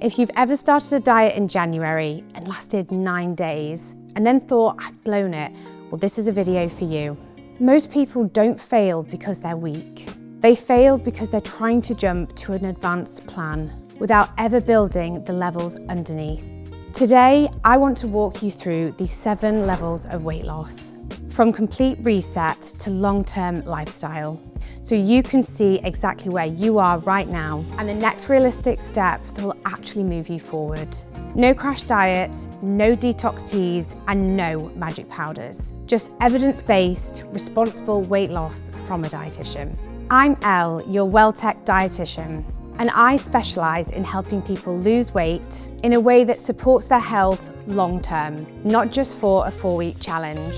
If you've ever started a diet in January and lasted 9 days and then thought, I've blown it, well, this is a video for you. Most people don't fail because they're weak. They fail because they're trying to jump to an advanced plan without ever building the levels underneath. Today, I want to walk you through the 7 levels of weight loss, from complete reset to long-term lifestyle, so you can see exactly where you are right now and the next realistic step that will actually move you forward. No crash diet, no detox teas, and no magic powders. Just evidence-based, responsible weight loss from a dietitian. I'm Elle, your Welltech dietitian, and I specialise in helping people lose weight in a way that supports their health long-term, not just for a 4-week challenge.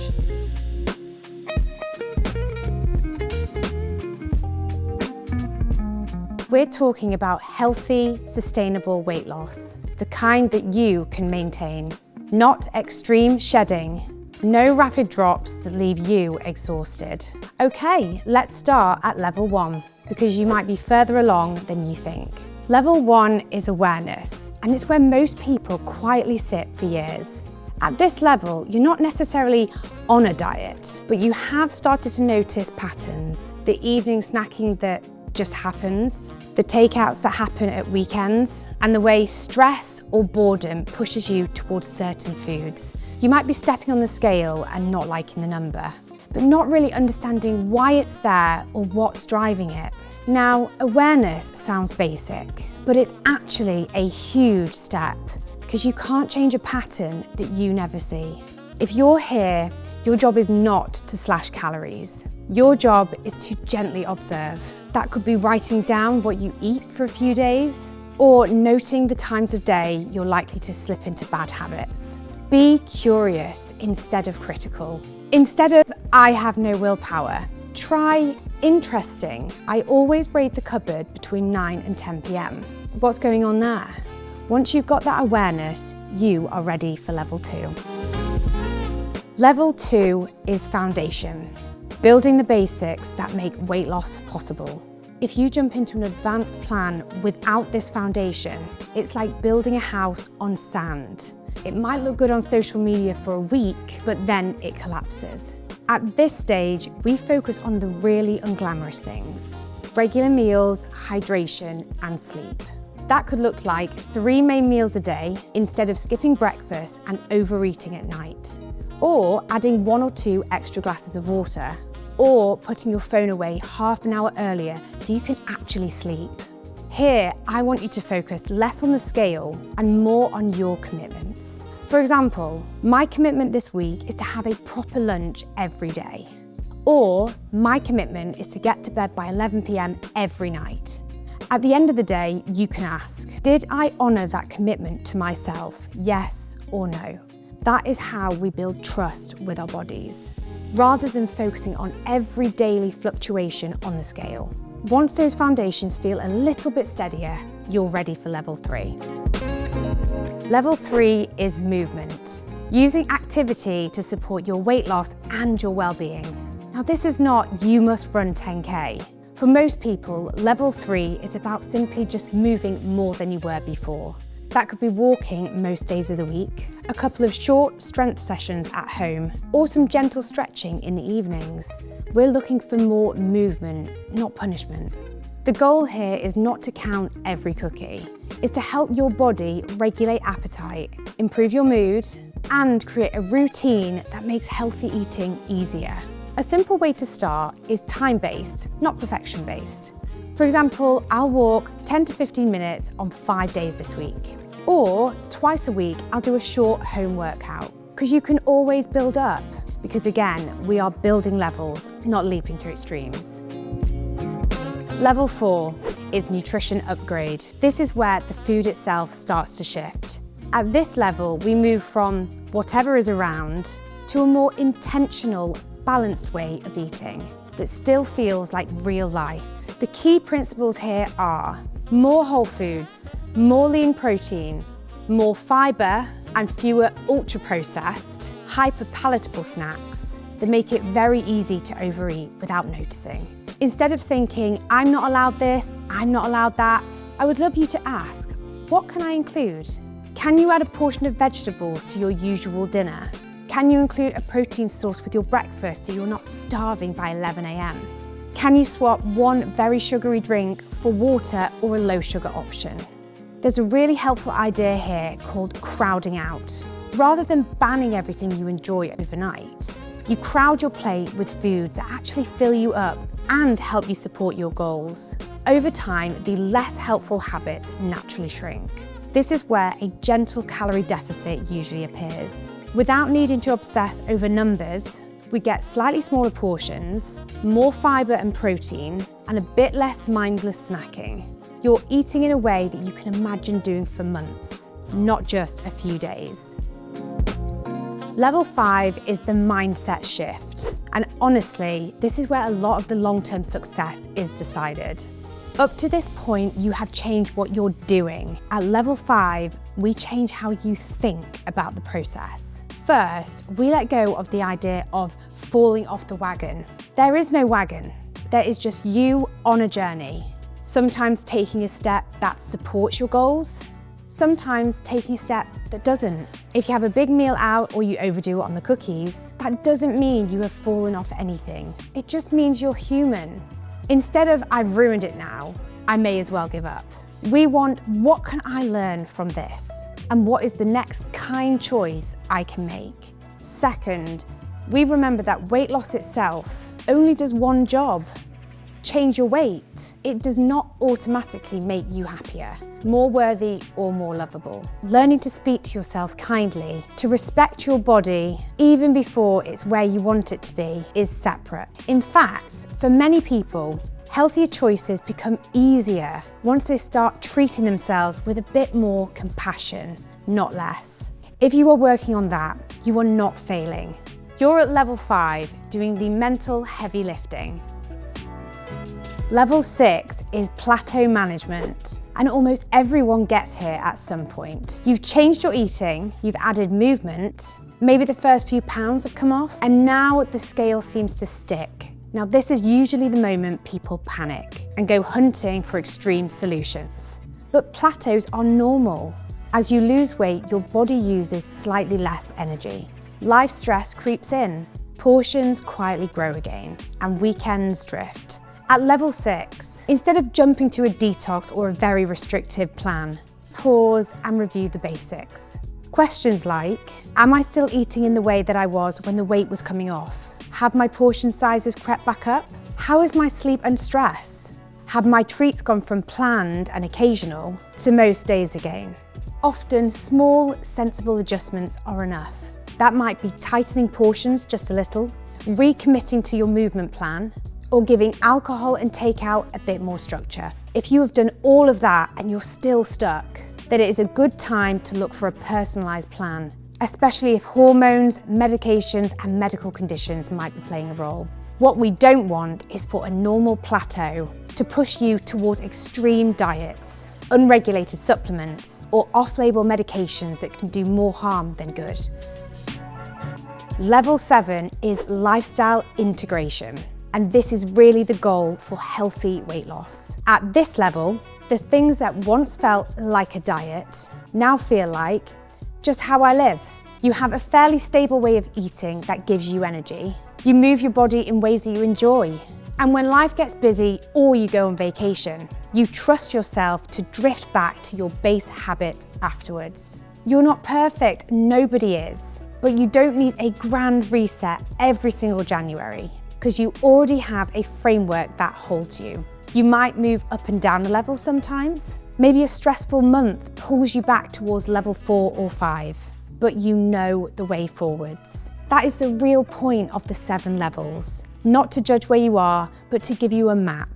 We're talking about healthy, sustainable weight loss, the kind that you can maintain. Not extreme shedding, no rapid drops that leave you exhausted. Okay, let's start at level 1, because you might be further along than you think. Level 1 is awareness, and it's where most people quietly sit for years. At this level, you're not necessarily on a diet, but you have started to notice patterns. The evening snacking that just happens, the takeouts that happen at weekends, and the way stress or boredom pushes you towards certain foods. You might be stepping on the scale and not liking the number, but not really understanding why it's there or what's driving it. Now, awareness sounds basic, but it's actually a huge step because you can't change a pattern that you never see. If you're here, your job is not to slash calories. Your job is to gently observe. That could be writing down what you eat for a few days, or noting the times of day you're likely to slip into bad habits. Be curious instead of critical. Instead of, I have no willpower, try interesting. I always raid the cupboard between 9 and 10 p.m. What's going on there? Once you've got that awareness, you are ready for level 2. Level 2 is foundation. Building the basics that make weight loss possible. If you jump into an advanced plan without this foundation, it's like building a house on sand. It might look good on social media for a week, but then it collapses. At this stage, we focus on the really unglamorous things: regular meals, hydration, and sleep. That could look like 3 main meals a day instead of skipping breakfast and overeating at night. Or adding 1 or 2 extra glasses of water, or putting your phone away half an hour earlier so you can actually sleep. Here, I want you to focus less on the scale and more on your commitments. For example, my commitment this week is to have a proper lunch every day. Or my commitment is to get to bed by 11 p.m. every night. At the end of the day, you can ask, did I honour that commitment to myself? Yes or no? That is how we build trust with our bodies, rather than focusing on every daily fluctuation on the scale. Once those foundations feel a little bit steadier, you're ready for level 3. Level 3 is movement, using activity to support your weight loss and your well-being. Now, this is not you must run 10K. For most people, level 3 is about simply just moving more than you were before. That could be walking most days of the week, a couple of short strength sessions at home, or some gentle stretching in the evenings. We're looking for more movement, not punishment. The goal here is not to count every cookie. It's to help your body regulate appetite, improve your mood, and create a routine that makes healthy eating easier. A simple way to start is time-based, not perfection-based. For example, I'll walk 10 to 15 minutes on 5 days this week. Or twice a week, I'll do a short home workout. Because you can always build up. Because again, we are building levels, not leaping to extremes. Level 4 is nutrition upgrade. This is where the food itself starts to shift. At this level, we move from whatever is around to a more intentional, balanced way of eating that still feels like real life. The key principles here are more whole foods, more lean protein, more fibre, and fewer ultra-processed, hyper-palatable snacks that make it very easy to overeat without noticing. Instead of thinking, I'm not allowed this, I'm not allowed that, I would love you to ask, What can I include? Can you add a portion of vegetables to your usual dinner? Can you include a protein source with your breakfast so you're not starving by 11 a.m? Can you swap one very sugary drink for water or a low sugar option? There's a really helpful idea here called crowding out. Rather than banning everything you enjoy overnight, you crowd your plate with foods that actually fill you up and help you support your goals. Over time, the less helpful habits naturally shrink. This is where a gentle calorie deficit usually appears. Without needing to obsess over numbers, we get slightly smaller portions, more fibre and protein, and a bit less mindless snacking. You're eating in a way that you can imagine doing for months, not just a few days. Level 5 is the mindset shift. And honestly, this is where a lot of the long-term success is decided. Up to this point, you have changed what you're doing. At level 5, we change how you think about the process. First, we let go of the idea of falling off the wagon. There is no wagon. There is just you on a journey. Sometimes taking a step that supports your goals, sometimes taking a step that doesn't. If you have a big meal out or you overdo it on the cookies, that doesn't mean you have fallen off anything. It just means you're human. Instead of I've ruined it now, I may as well give up. We want what can I learn from this? And what is the next kind choice I can make? Second, we remember that weight loss itself only does one job. Change your weight. It does not automatically make you happier, more worthy or more lovable. Learning to speak to yourself kindly, to respect your body even before it's where you want it to be, is separate. In fact, for many people, healthier choices become easier once they start treating themselves with a bit more compassion, not less. If you are working on that, you are not failing. You're at level 5, doing the mental heavy lifting. Level 6 is plateau management, and almost everyone gets here at some point. You've changed your eating, you've added movement, maybe the first few pounds have come off, and now the scale seems to stick. Now this is usually the moment people panic and go hunting for extreme solutions. But plateaus are normal. As you lose weight, your body uses slightly less energy. Life stress creeps in, portions quietly grow again, and weekends drift. At level 6, instead of jumping to a detox or a very restrictive plan, pause and review the basics. Questions like, am I still eating in the way that I was when the weight was coming off? Have my portion sizes crept back up? How is my sleep and stress? Have my treats gone from planned and occasional to most days again? Often, small, sensible adjustments are enough. That might be tightening portions just a little, recommitting to your movement plan, or giving alcohol and takeout a bit more structure. If you have done all of that and you're still stuck, then it is a good time to look for a personalised plan, especially if hormones, medications and medical conditions might be playing a role. What we don't want is for a normal plateau to push you towards extreme diets, unregulated supplements, or off-label medications that can do more harm than good. Level 7 is lifestyle integration. And this is really the goal for healthy weight loss. At this level, the things that once felt like a diet now feel like just how I live. You have a fairly stable way of eating that gives you energy. You move your body in ways that you enjoy. And when life gets busy or you go on vacation, you trust yourself to drift back to your base habits afterwards. You're not perfect, nobody is, but you don't need a grand reset every single January, because you already have a framework that holds you. You might move up and down a level sometimes. Maybe a stressful month pulls you back towards level 4 or 5, but you know the way forwards. That is the real point of the 7 levels. Not to judge where you are, but to give you a map.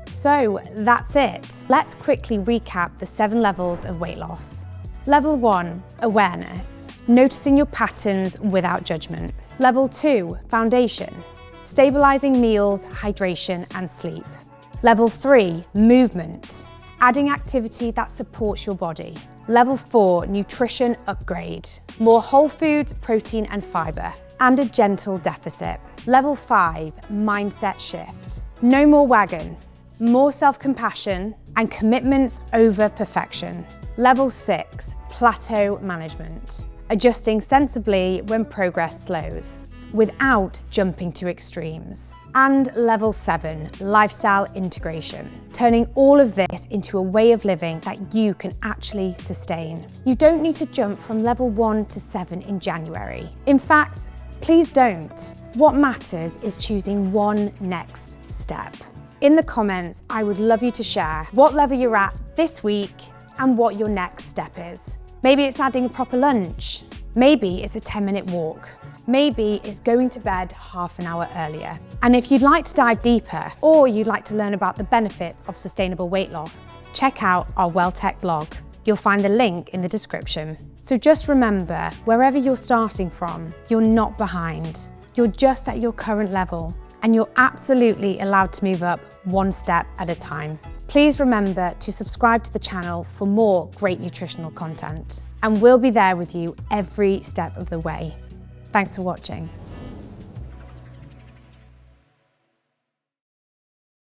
So that's it. Let's quickly recap the 7 levels of weight loss. Level 1, awareness. Noticing your patterns without judgment. Level 2, foundation. Stabilizing meals, hydration, and sleep. Level 3, movement. Adding activity that supports your body. Level 4, nutrition upgrade. More whole food, protein, and fiber, and a gentle deficit. Level 5, mindset shift. No more wagon, more self-compassion, and commitments over perfection. Level 6, Plateau management. Adjusting sensibly when progress slows, without jumping to extremes. And Level 7, lifestyle integration. Turning all of this into a way of living that you can actually sustain. You don't need to jump from Level 1 to 7 in January. In fact, please don't. What matters is choosing one next step. In the comments, I would love you to share what level you're at this week and what your next step is. Maybe it's adding a proper lunch. Maybe it's a 10-minute walk. Maybe it's going to bed half an hour earlier. And if you'd like to dive deeper, or you'd like to learn about the benefits of sustainable weight loss, check out our Welltech blog. You'll find the link in the description. So just remember, wherever you're starting from, you're not behind. You're just at your current level, and you're absolutely allowed to move up one step at a time. Please remember to subscribe to the channel for more great nutritional content, and we'll be there with you every step of the way. Thanks for watching.